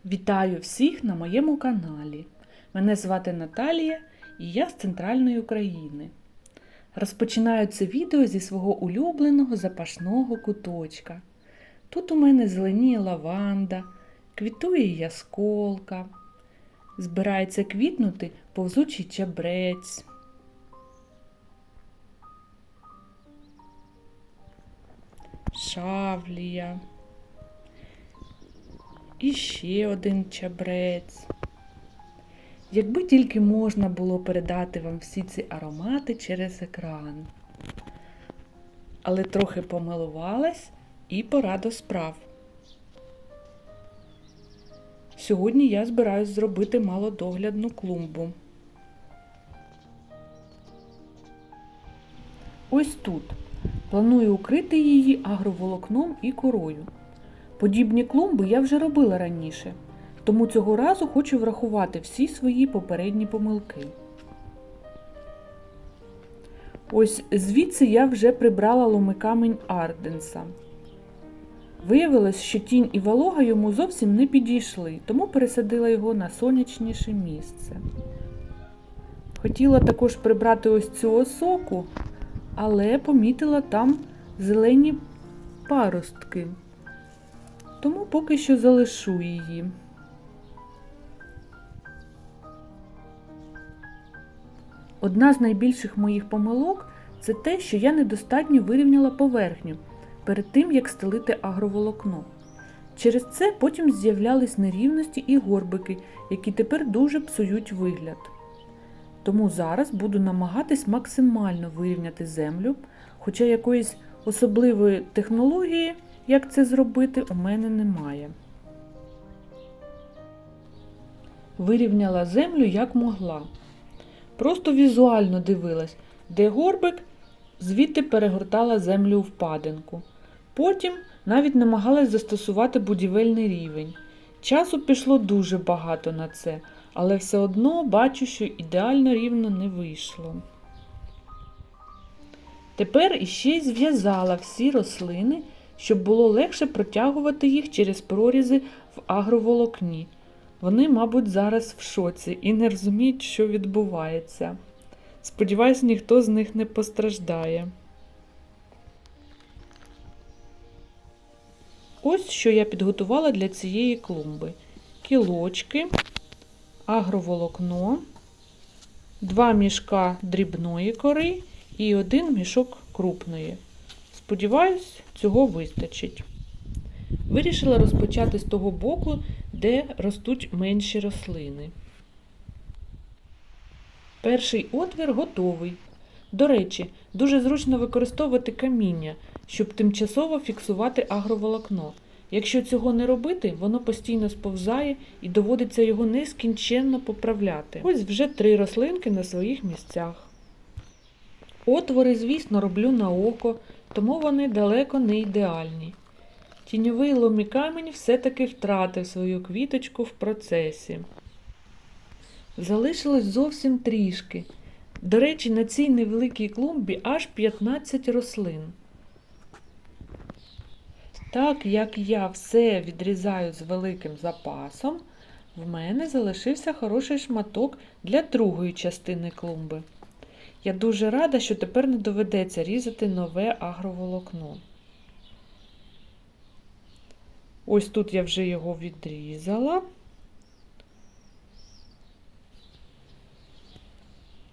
Вітаю всіх на моєму каналі. Мене звати Наталія і я з Центральної України. Розпочинаю це відео зі свого улюбленого запашного куточка. Тут у мене зеленіє лаванда, квітує ясколка, збирається квітнути повзучий чабрець. Шавлія. І ще один чабрець. Якби тільки можна було передати вам всі ці аромати через екран. Але трохи помилувалась і пора до справ. Сьогодні я збираюсь зробити малодоглядну клумбу. Ось тут. Планую укрити її агроволокном і корою. Подібні клумби я вже робила раніше, тому цього разу хочу врахувати всі свої попередні помилки. Ось звідси я вже прибрала ломикамінь Арденса. Виявилось, що тінь і волога йому зовсім не підійшли, тому пересадила його на сонячніше місце. Хотіла також прибрати ось цю осоку, але помітила там зелені паростки. Тому поки що залишу її. Одна з найбільших моїх помилок – це те, що я недостатньо вирівняла поверхню перед тим, як стелити агроволокно. Через це потім з'являлись нерівності і горбики, які тепер дуже псують вигляд. Тому зараз буду намагатись максимально вирівняти землю, хоча якоїсь особливої технології, як це зробити, у мене немає. Вирівняла землю як могла. Просто візуально дивилась, де горбик, звідти перегортала землю у впадинку. Потім навіть намагалась застосувати будівельний рівень. Часу пішло дуже багато на це, але все одно бачу, що ідеально рівно не вийшло. Тепер іще й зв'язала всі рослини, щоб було легше протягувати їх через прорізи в агроволокні. Вони, мабуть, зараз в шоці і не розуміють, що відбувається. Сподіваюсь, ніхто з них не постраждає. Ось що я підготувала для цієї клумби. Кілочки, агроволокно, 2 мішка дрібної кори і 1 мішок крупної. Сподіваюсь, цього вистачить. Вирішила розпочати з того боку, де ростуть менші рослини. Перший отвір готовий. До речі, дуже зручно використовувати каміння, щоб тимчасово фіксувати агроволокно. Якщо цього не робити, воно постійно сповзає і доводиться його нескінченно поправляти. Ось вже 3 рослинки на своїх місцях. Отвори, звісно, роблю на око, тому вони далеко не ідеальні. Тіньовий ломікамінь все-таки втратив свою квіточку в процесі. Залишилось зовсім трішки. До речі, на цій невеликій клумбі аж 15 рослин. Так як я все відрізаю з великим запасом, в мене залишився хороший шматок для другої частини клумби. Я дуже рада, що тепер не доведеться різати нове агроволокно. Ось тут я вже його відрізала.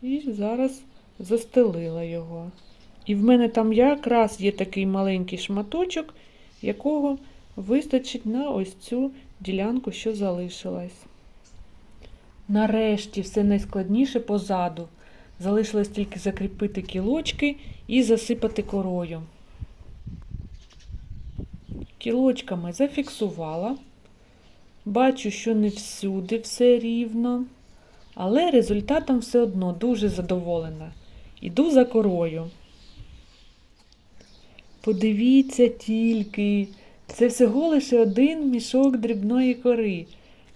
І зараз застелила його. І в мене там якраз є такий маленький шматочок, якого вистачить на ось цю ділянку, що залишилась. Нарешті все найскладніше позаду. Залишилось тільки закріпити кілочки і засипати корою. Кілочками зафіксувала. Бачу, що не всюди все рівно, але результатом все одно дуже задоволена. Іду за корою. Подивіться тільки, це всього лише 1 мішок дрібної кори,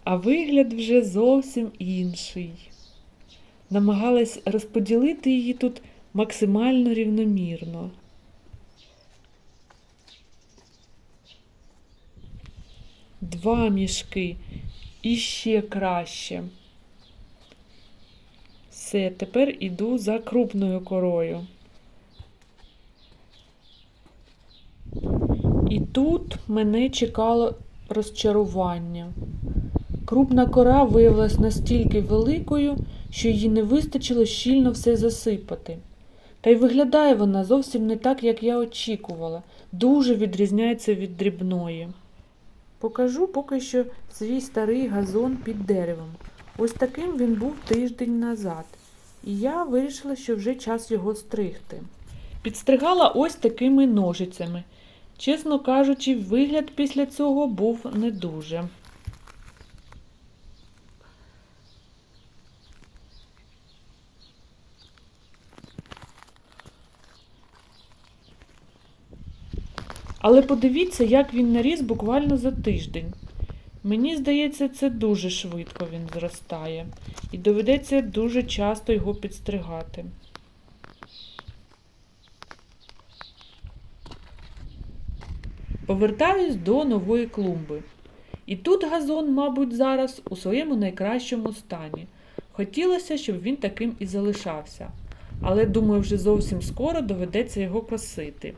а вигляд вже зовсім інший. Намагалась розподілити її тут максимально рівномірно. Два мішки І ще краще. Все, тепер іду за крупною корою. І тут мене чекало розчарування. Крупна кора виявилась настільки великою, що її не вистачило щільно все засипати. Та й виглядає вона зовсім не так, як я очікувала. Дуже відрізняється від дрібної. Покажу поки що свій старий газон під деревом. Ось таким він був тиждень назад. І я вирішила, що вже час його стригти. Підстригала ось такими ножицями. Чесно кажучи, вигляд після цього був не дуже. Але подивіться, як він наріс буквально за тиждень. Мені здається, це дуже швидко він зростає. І доведеться дуже часто його підстригати. Повертаюсь до нової клумби. І тут газон, мабуть, зараз у своєму найкращому стані. Хотілося, щоб він таким і залишався. Але, думаю, вже зовсім скоро доведеться його косити.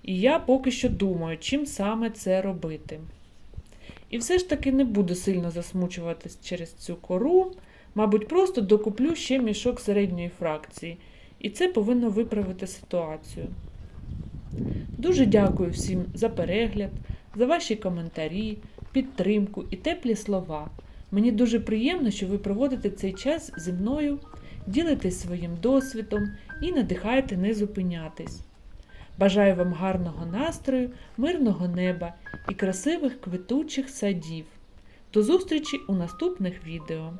І я поки що думаю, чим саме це робити. І все ж таки не буду сильно засмучуватись через цю кору. Мабуть, просто докуплю ще мішок середньої фракції. І це повинно виправити ситуацію. Дуже дякую всім за перегляд, за ваші коментарі, підтримку і теплі слова. Мені дуже приємно, що ви проводите цей час зі мною, ділитесь своїм досвідом і надихаєте не зупинятись. Бажаю вам гарного настрою, мирного неба і красивих квітучих садів. До зустрічі у наступних відео.